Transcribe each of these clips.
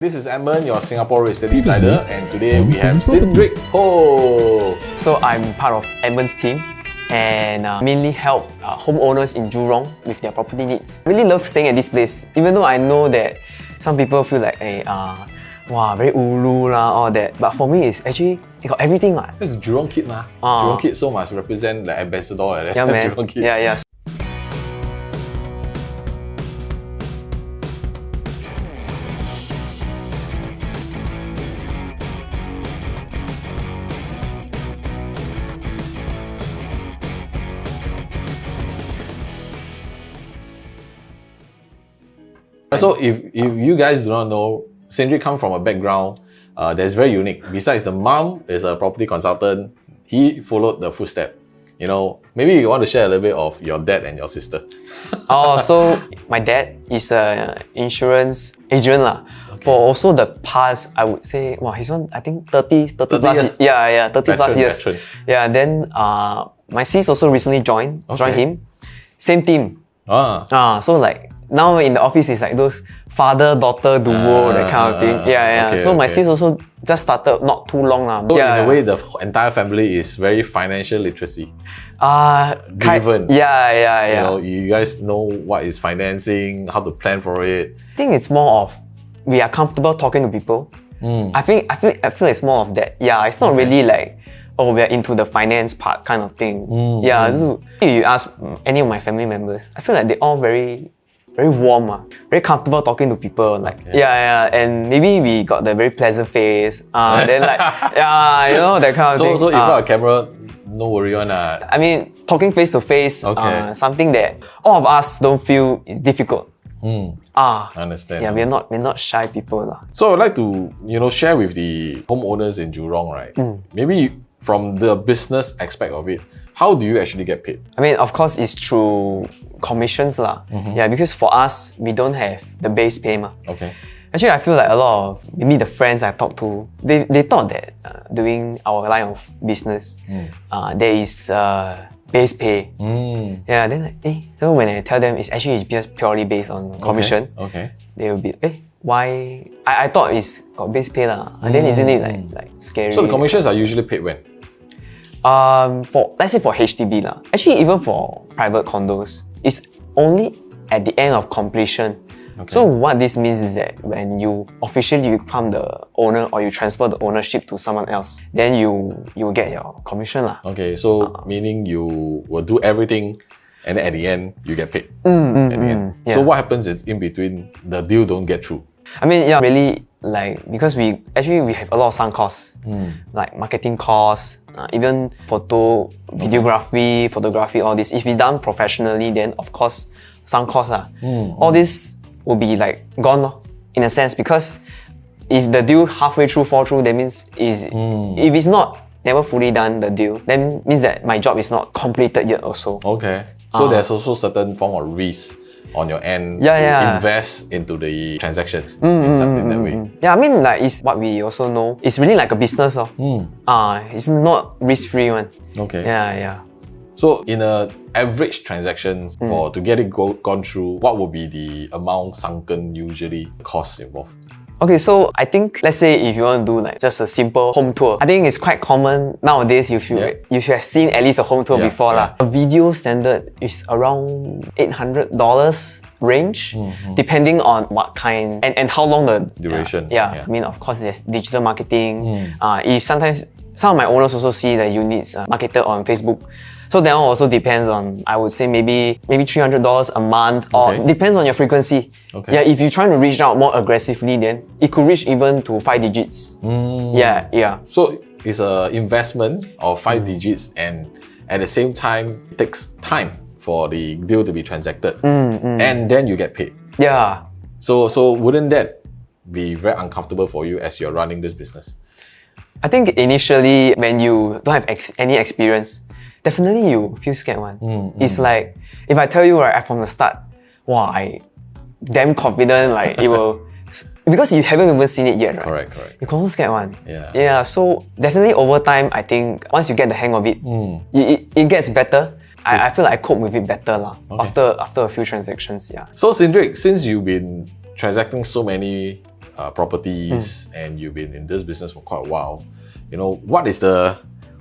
This is Edmund, your Singapore Real Estate Insider, and today we have Cindric Ho. So I'm part of Edmund's team and mainly help homeowners in Jurong with their property needs. I really love staying at this place, even though I know that some people feel like, hey, wow, very ulu lah, all that. But for me, it's actually, it got everything. This is Jurong kid lah. Jurong kid so must represent the ambassador like that. Yeah, man. Jurong kid. Yeah. So if you guys do not know, Cindric comes from a background that's very unique. Besides the mom is a property consultant, he followed the footstep. You know, maybe you want to share a little bit of your dad and your sister. So my dad is an insurance agent lah. Okay. For also the past, I would say, wow, he's on, I think 30 plus years. Yeah, 30 plus years. Veteran. Yeah, then my sis also recently joined him. Same team. So like, now in the office is like those father-daughter duo, that kind of thing. Yeah. So my sis also just started not too long now. So in a way, the entire family is very financial literacy. Driven. Yeah. You know, you guys know what is financing, how to plan for it. I think it's more of we are comfortable talking to people. I feel it's more of that. Yeah, it's not really like, oh, we're into the finance part kind of thing. So if you ask any of my family members, I feel like they're all very warm, very comfortable talking to people. Like, and maybe we got the very pleasant face. Then like, you know, that kind of thing. So in front of camera, no worry on I mean, talking face to face, something that all of us don't feel is difficult. Understand. Yeah, we're not shy people lah. So I'd like to, share with the homeowners in Jurong, right? Maybe from the business aspect of it, how do you actually get paid? I mean, of course, it's through commissions lah. Yeah, because for us, we don't have the base pay ma. Okay. Actually, I feel like a lot of maybe the friends I talked to, they thought that doing our line of business, there is base pay. Yeah, then like, so when I tell them it's actually just purely based on commission, they will be, why? I thought it's got base pay lah. And then isn't it like scary? So the commissions are usually paid when? Let's say for HDB lah. Actually, even for private condos, it's only at the end of completion. So what this means is that when you officially become the owner or you transfer the ownership to someone else, then you will get your commission lah. Okay, so meaning you will do everything and then at the end you get paid. At the end. Yeah. So what happens is in between the deal don't get through? I mean, yeah, really, like, because we have a lot of sunk costs, like marketing costs, even videography, photography, all this. If we done professionally, then of course, sunk costs all this will be like gone in a sense, because if the deal halfway through fall through, that means if it's not never fully done the deal, then means that my job is not completed yet also. Okay. So there's also certain form of risk on your end to invest into the transactions in something that way. Yeah, I mean, like, it's what we also know. It's really like a business. It's not risk-free one. Okay. Yeah. So in a average transactions to get it gone through, what would be the amount sunken usually, costs involved? Okay, so I think, let's say if you want to do like just a simple home tour, I think it's quite common nowadays. You should have seen at least a home tour before lah. A video standard is around $800 range, depending on what kind and how long the duration. I mean, of course, there's digital marketing. If sometimes some of my owners also see the units marketed on Facebook. So that one also depends on, I would say maybe $300 a month, or depends on your frequency. Yeah, if you're trying to reach out more aggressively, then it could reach even to 5 digits. Yeah. So it's an investment of 5 digits, and at the same time, it takes time for the deal to be transacted, and then you get paid. Yeah. So wouldn't that be very uncomfortable for you as you're running this business? I think initially, when you don't have any experience, definitely you feel scared one. It's like, if I tell you right from the start, wow, I damn confident, like it will, because you haven't even seen it yet, right? Correct. You're also scared one. Yeah. So definitely over time, I think once you get the hang of it, it gets better. I feel like I cope with it better lah. After a few transactions, yeah. So Cindric, since you've been transacting so many properties and you've been in this business for quite a while, you know, what is the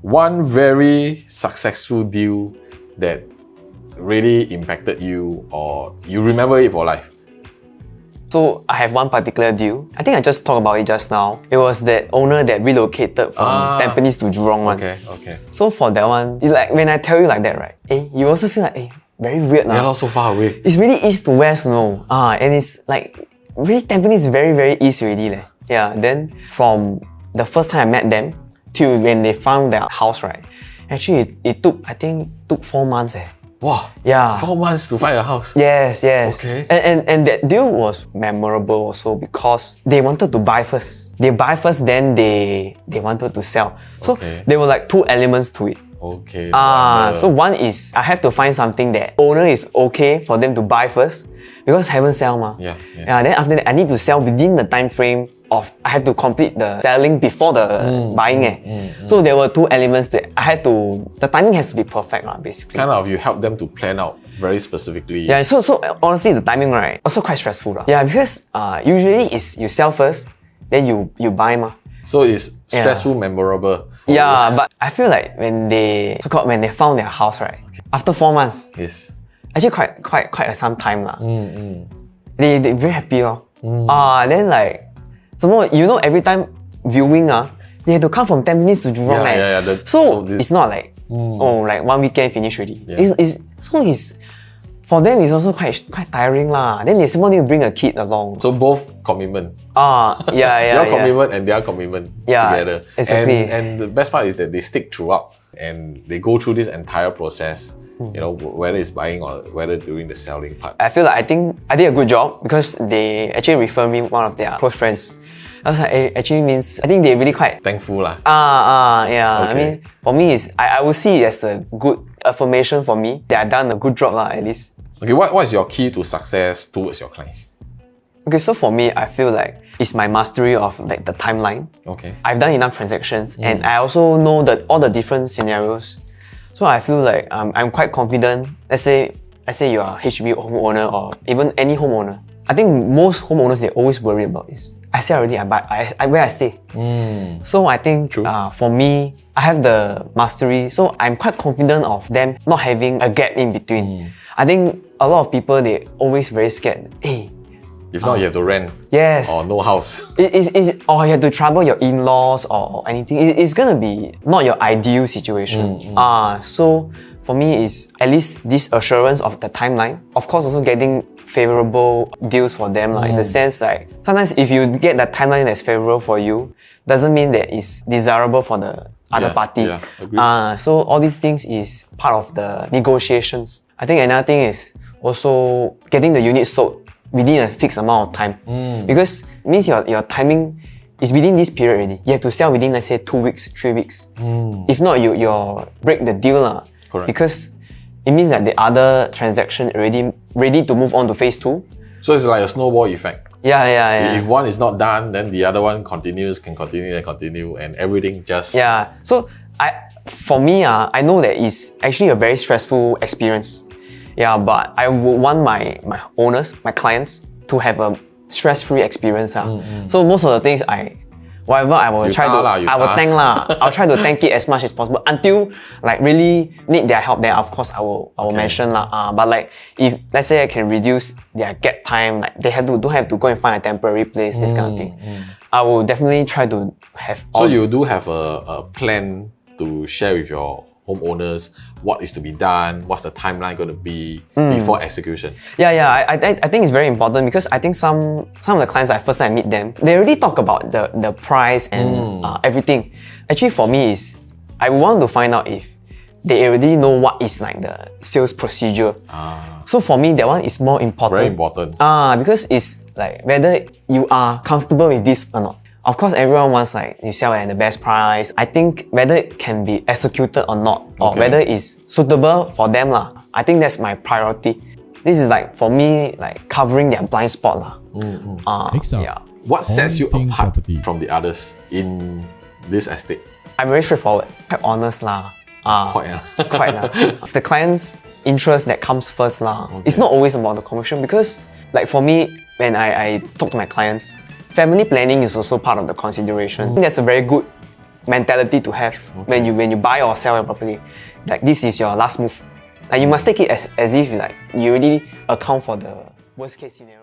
one very successful deal that really impacted you or you remember it for life? So I have one particular deal. I think I just talked about it just now. It was that owner that relocated from Tampines to Jurong one. Okay. So for that one, it's like when I tell you like that, right? You also feel like, very weird now. Yeah, not so far away. It's really east to west, no. And it's like really Tampines is very, very east already. Leh. Yeah. Then from the first time I met them till when they found their house, right? Actually it took 4 months. Wow. Yeah. 4 months to find a house. Yes. Okay. And that deal was memorable also because they wanted to buy first. They buy first, then they wanted to sell. So there were like 2 elements to it. Okay. So one is I have to find something that owner is okay for them to buy first because haven't sell ma. Yeah. Then after that I need to sell within the time frame of I have to complete the selling before the buying. So there were 2 elements that I had to, the timing has to be perfect basically. Kind of you help them to plan out very specifically. Yeah, so honestly the timing right also quite stressful. Yeah, because usually is you sell first, then you buy ma. So it's stressful, memorable. Yeah, but I feel like when they found their house, right? After 4 months, Yes. actually quite some time lah. They very happy then like some more, you know, every time viewing they have to come from Tampines to Jurong. So it's not like like 1 weekend finish already. Yeah. It's for them it's also quite tiring lah. Then they somehow need to bring a kid along. So both commitment. Yeah. Your commitment and their commitment together. Exactly. And the best part is that they stick throughout and they go through this entire process. You know, whether it's buying or whether during the selling part. I feel like I think I did a good job because they actually referred me one of their close friends. I was like, actually means I think they really quite Thankful lah. yeah. I mean, for me is I will see it as a good affirmation for me that I done a good job at least. Okay, what is your key to success towards your clients? Okay, so for me, I feel like it's my mastery of like the timeline. Okay. I've done enough transactions and I also know that all the different scenarios. So I feel like I'm quite confident. Let's say you're a HDB homeowner or even any homeowner. I think most homeowners, they always worry about is I sell already, I buy, where I stay. So I think for me, I have the mastery. So I'm quite confident of them not having a gap in between. I think a lot of people, they always very scared. If not, you have to rent. Yes. Or no house. Or you have to trouble your in-laws or anything. It's gonna be not your ideal situation. So for me, is at least this assurance of the timeline. Of course, also getting favorable deals for them. In the sense like, sometimes if you get that timeline that's favorable for you, doesn't mean that it's desirable for the other party. Yeah, agreed. So all these things is part of the negotiations. I think another thing is also getting the unit sold within a fixed amount of time. Because it means your timing is within this period already. You have to sell within, let's say, 2 weeks, 3 weeks. If not, you break the deal. Correct. Because it means that the other transaction already ready to move on to phase 2. So it's like a snowball effect. Yeah. If one is not done, then the other one can continue, and everything just... Yeah. So for me, I know that it's actually a very stressful experience. Yeah, but I would want my owners, my clients, to have a stress-free experience. So most of the things whatever I will try to, I will thank I'll try to thank it as much as possible until like really need their help. Then of course I will mention But like if let's say I can reduce their gap time, like they don't have to go and find a temporary place, this kind of thing. I will definitely try to have. So you do have a plan to share with your homeowners what is to be done, what's the timeline going to be before execution. I think it's very important because I think some of the clients, first time I meet them, they already talk about the price and everything. Actually for me is I want to find out if they already know what is like the sales procedure. So for me that one is more important. Very important. Because it's like whether you are comfortable with this or not. Of course, everyone wants like you sell at the best price. I think whether it can be executed or not, or whether it's suitable for them I think that's my priority. This is like for me like covering their blind spot Next up, what sets you Haunting apart property. from the others in this estate? I'm very straightforward, quite honest Quite. It's the client's interest that comes first It's not always about the commission because like for me when I talk to my clients, family planning is also part of the consideration. I think that's a very good mentality to have when you buy or sell your property. Like this is your last move. Like you must take it as if like you already account for the worst case scenario.